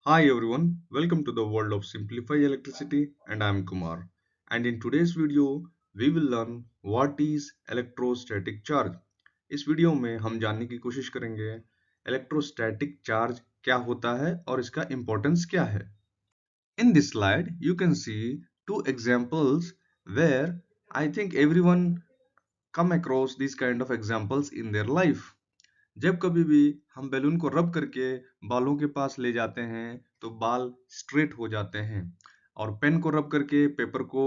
Hi everyone, welcome to the world of Simplify Electricity and I am Kumar. And in today's video, we will learn what is electrostatic charge. इस video में हम जानने की कोशिश करेंगे electrostatic charge क्या होता है और इसका इम्पोर्टेंस क्या है. In this slide, you can see two examples where I think everyone come across these kind of examples in their life. जब कभी भी हम बैलून को रब करके बालों के पास ले जाते हैं तो बाल स्ट्रेट हो जाते हैं और पेन को रब करके पेपर को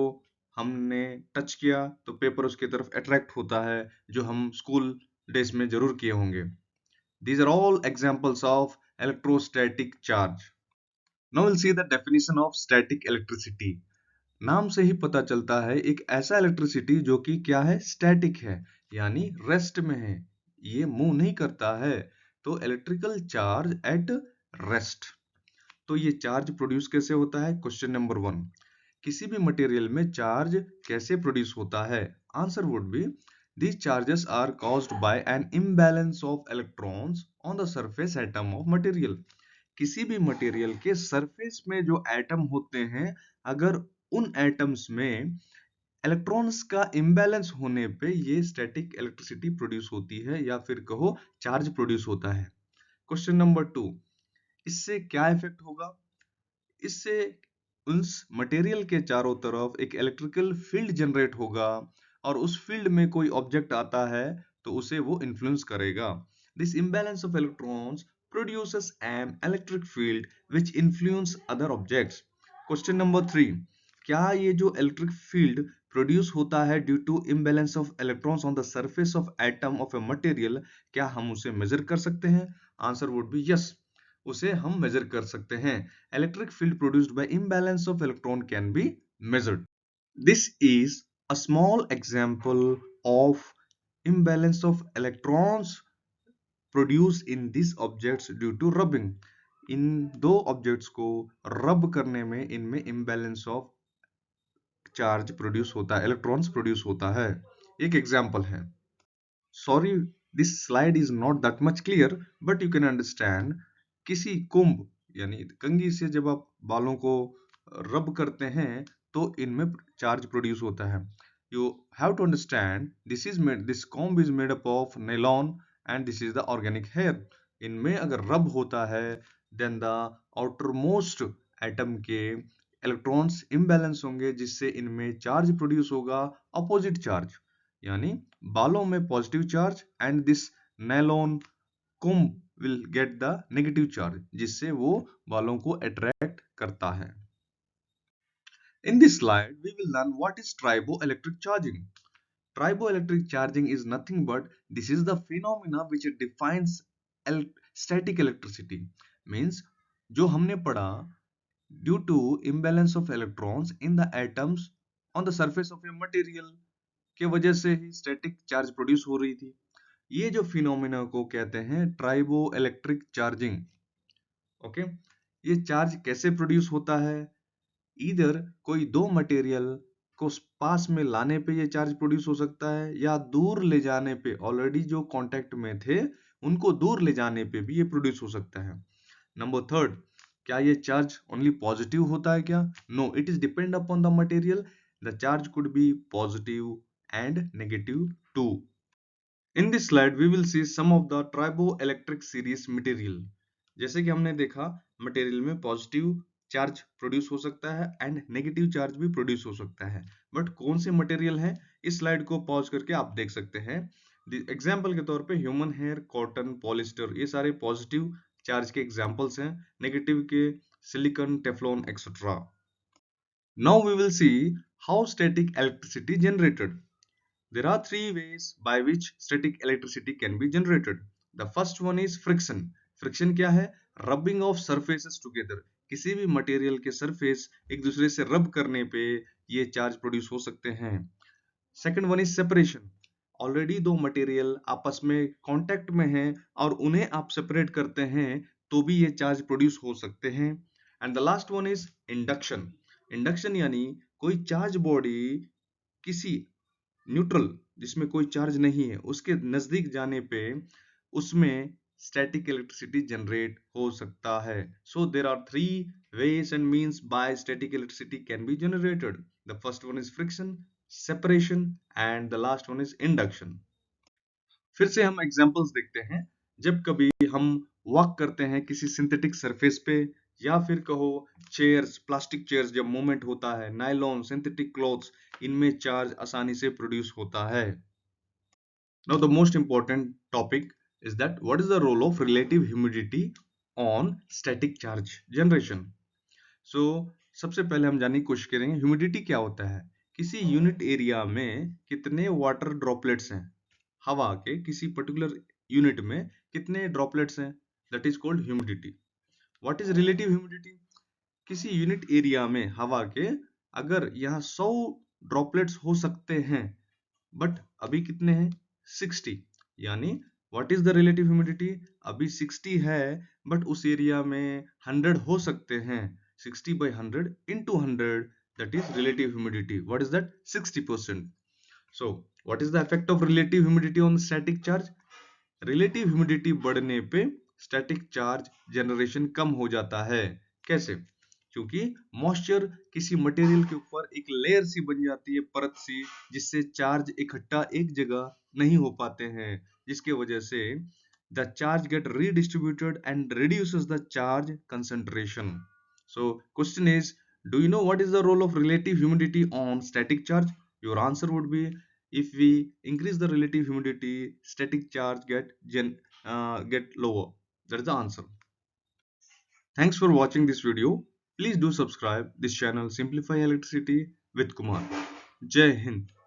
हमने टच किया तो पेपर उसकी तरफ अट्रैक्ट होता है जो हम स्कूल डेज में जरूर किए होंगे. These are all examples of electrostatic charge. Now we'll see the definition of static electricity. नाम से ही पता चलता है एक ऐसा इलेक्ट्रिसिटी जो कि क्या है, स्टैटिक है, यानी रेस्ट में है, ये मूव नहीं करता है. तो इलेक्ट्रिकल चार्ज एट रेस्ट. तो ये चार्ज प्रोड्यूस कैसे होता है? Question number 1. किसी भी मटेरियल में चार्ज कैसे प्रोड्यूस होता है? Answer would be these charges are caused by an imbalance of electrons on the surface atom of material. किसी भी मटेरियल के सरफेस में जो एटम होते हैं, अगर उन एटम्स में इलेक्ट्रॉन्स का इम्बैलेंस होने पे ये स्टैटिक इलेक्ट्रिसिटी प्रोड्यूस होती है या फिर कहो चार्ज प्रोड्यूस होता है. Question number 2. इससे क्या इफेक्ट होगा? इससे उस मटेरियल के चारों तरफ एक इलेक्ट्रिकल फील्ड जनरेट होगा और उस फील्ड में कोई ऑब्जेक्ट आता है तो उसे वो इन्फ्लुएंस करेगा. This imbalance of electrons produces an electric field which influence other objects. Question number 3. क्या ये जो इलेक्ट्रिक फील्ड प्रोड्यूस होता है due to imbalance of electrons on the surface of atom of a material, क्या हम उसे major कर सकते हैं? आंसर वुड बी यस, उसे हम मेजर कर सकते हैं. Electric field produced by imbalance of electron can be measured. This is a small example of imbalance of electrons produced in these objects due to rubbing. इन दो objects को रब करने में इनमें imbalance of चार्ज प्रोड्यूस होता है, electrons produce होता है. एक एग्जांपल है. Sorry, this slide is not that much clear but you can understand. किसी कुंभ यानी कंघी से जब आप बालों को रब करते हैं तो इनमें चार्ज प्रोड्यूस होता है. You have to understand this comb is made up of nylon and this is the organic hair. इनमें अगर रब होता है then the outermost atom के इलेक्ट्रॉन्स इम्बैलेंस होंगे जिससे इनमें चार्ज प्रोड्यूस होगा, अपोजिट चार्ज, यानी बालों में positive charge and this nylon comb will get the negative charge जिससे वो बालों को अट्रैक्ट करता है. In this slide we will learn what is triboelectric charging. Triboelectric charging is nothing but this is the phenomena which defines static electricity. Means जो हमने पढ़ा due to imbalance of electrons in the atoms on the surface of a material के वजह से ही static charge produce हो रही थी. ये जो फिनोमिना को कहते हैं ट्राइबो इलेक्ट्रिक चार्जिंग. ओके, ये चार्ज कैसे प्रोड्यूस होता है? इधर कोई दो मटेरियल को पास में लाने पे ये चार्ज प्रोड्यूस हो सकता है या दूर ले जाने पे, ऑलरेडी जो कांटेक्ट में थे उनको दूर ले जाने पे भी ये प्रोड्यूस हो सकता है. नंबर 3, क्या ये चार्ज ओनली पॉजिटिव होता है क्या? No, it is depend upon the material. The charge could be positive and negative too. In this slide we will see some of the triboelectric series material. जैसे कि हमने देखा material में positive charge produce हो सकता है and negative charge भी produce हो सकता है. बट कौन से मटेरियल है, इस स्लाइड को पॉज करके आप देख सकते हैं. एग्जाम्पल के तौर पे ह्यूमन हेयर, कॉटन, पॉलिस्टर, ये सारे पॉजिटिव चार्ज के एग्जाम्पल्स हैं. नेगेटिव के silicon, Teflon etcetera. Now we will see how static electricity generated. There are three ways by which static electricity can be generated. The first one is friction. Friction क्या है? Rubbing of surfaces together. किसी भी material के surface एक दूसरे से रब करने पे ये चार्ज प्रोड्यूस हो सकते हैं. Second one is separation. Already दो मटेरियल आपस में कांटेक्ट में हैं और उन्हें आप सेपरेट करते हैं तो भी ये चार्ज प्रोड्यूस हो सकते हैं. And the last one is induction. Induction यानी कोई चार्ज बॉडी किसी न्यूट्रल जिसमें कोई चार्ज नहीं है उसके नजदीक जाने पे उसमें स्टैटिक इलेक्ट्रिसिटी जनरेट हो सकता है. So there are three ways and means by static electricity can be generated. The first one is friction, separation, and the last one is induction. फिर से हम एग्जांपल्स देखते हैं. जब कभी हम वॉक करते हैं किसी सिंथेटिक सरफेस पे, या फिर कहो चेयर्स, प्लास्टिक चेयर्स, जब मूवमेंट होता है, नायलॉन, सिंथेटिक क्लॉथ्स, इनमें चार्ज आसानी से प्रोड्यूस होता है. Now the most important topic is that what is the role of relative humidity on static charge generation. So सबसे पहले हम जानने की कोशिश करेंगे ह्यूमिडिटी क्या होता है. किसी यूनिट एरिया में कितने वाटर ड्रॉपलेट्स हैं, हवा के किसी पर्टिकुलर यूनिट में कितने ड्रॉपलेट्स हैं, that is called humidity. What is relative humidity. किसी यूनिट एरिया में हवा के अगर यहाँ 100 ड्रॉपलेट्स हो सकते हैं, बट अभी कितने हैं, 60, यानी what is the relative humidity. अभी 60 है, बट उस एरिया में 100 हो सकते हैं. 60 by 100 into 100, that is relative humidity. What is that? 60%. So what is the effect of relative humidity on static charge? Relative humidity बढ़ने पे स्टैटिक चार्ज जनरेशन कम हो जाता है. कैसे? क्योंकि मॉइस्चर किसी मटेरियल के ऊपर एक लेयर सी बन जाती है, परत सी, जिससे चार्ज इकट्ठा एक जगह नहीं हो पाते हैं, जिसके वजह से the charge get redistributed and reduces the charge concentration. So question is, do you know what is the role of relative humidity on static charge? Your answer would be, if we increase the relative humidity, static charge get lower. That is the answer. Thanks for watching this video. Please do subscribe this channel Simplify Electricity with Kumar. Jai Hind.